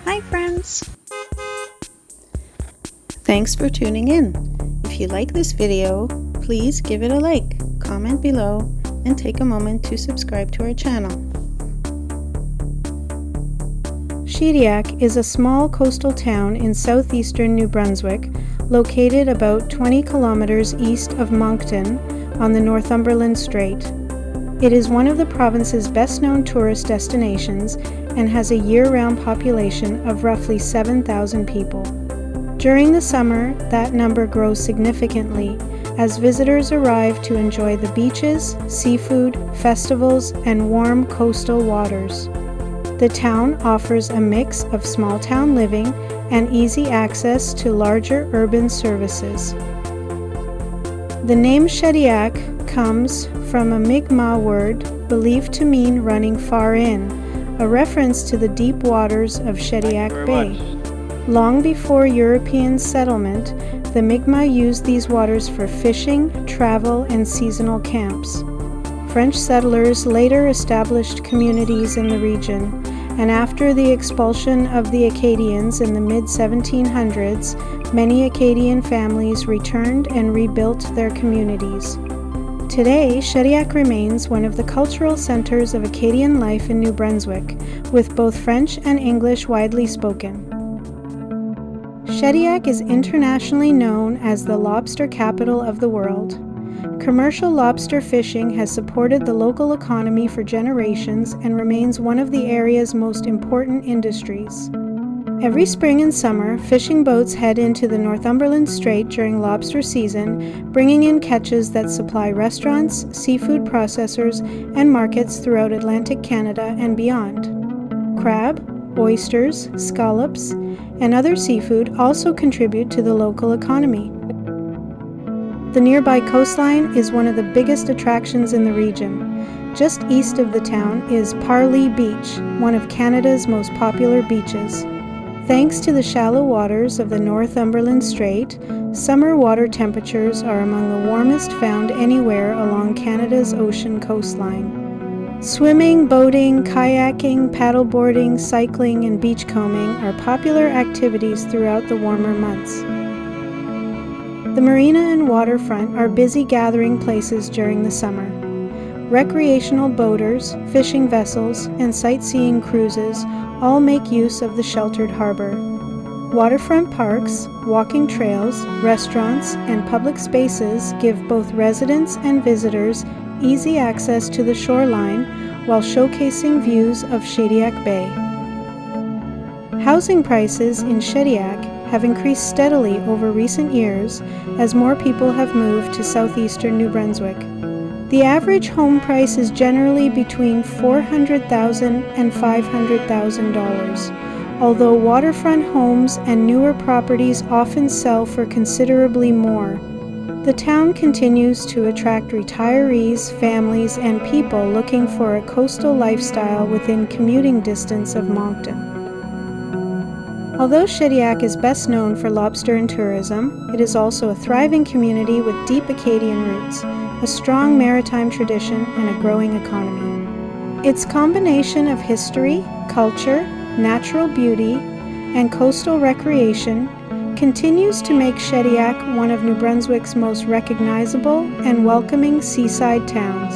Hi friends! Thanks for tuning in. If you like this video, please give it a like, comment below, and take a moment to subscribe to our channel. Shediac is a small coastal town in southeastern New Brunswick, located about 20 kilometers east of Moncton on the Northumberland Strait. It is one of the province's best-known tourist destinations and has a year-round population of roughly 7,000 people. During the summer, that number grows significantly as visitors arrive to enjoy the beaches, seafood, festivals, and warm coastal waters. The town offers a mix of small-town living and easy access to larger urban services. The name Shediac comes from a Mi'kmaq word believed to mean running far in, a reference to the deep waters of Shediac Bay. Long before European settlement, the Mi'kmaq used these waters for fishing, travel, and seasonal camps. French settlers later established communities in the region, and after the expulsion of the Acadians in the mid-1700s, many Acadian families returned and rebuilt their communities. Today, Shediac remains one of the cultural centers of Acadian life in New Brunswick, with both French and English widely spoken. Shediac is internationally known as the Lobster Capital of the world. Commercial lobster fishing has supported the local economy for generations and remains one of the area's most important industries. Every spring and summer, fishing boats head into the Northumberland Strait during lobster season, bringing in catches that supply restaurants, seafood processors, and markets throughout Atlantic Canada and beyond. Crab, oysters, scallops, and other seafood also contribute to the local economy. The nearby coastline is one of the biggest attractions in the region. Just east of the town is Parlee Beach, one of Canada's most popular beaches. Thanks to the shallow waters of the Northumberland Strait, summer water temperatures are among the warmest found anywhere along Canada's ocean coastline. Swimming, boating, kayaking, paddleboarding, cycling, and beachcombing are popular activities throughout the warmer months. The marina and waterfront are busy gathering places during the summer. Recreational boaters, fishing vessels, and sightseeing cruises all make use of the sheltered harbor. Waterfront parks, walking trails, restaurants, and public spaces give both residents and visitors easy access to the shoreline while showcasing views of Shediac Bay. Housing prices in Shediac have increased steadily over recent years as more people have moved to southeastern New Brunswick. The average home price is generally between $400,000 and $500,000, although waterfront homes and newer properties often sell for considerably more. The town continues to attract retirees, families, and people looking for a coastal lifestyle within commuting distance of Moncton. Although Shediac is best known for lobster and tourism, it is also a thriving community with deep Acadian roots, a strong maritime tradition, and a growing economy. Its combination of history, culture, natural beauty, and coastal recreation continues to make Shediac one of New Brunswick's most recognizable and welcoming seaside towns.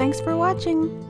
Thanks for watching!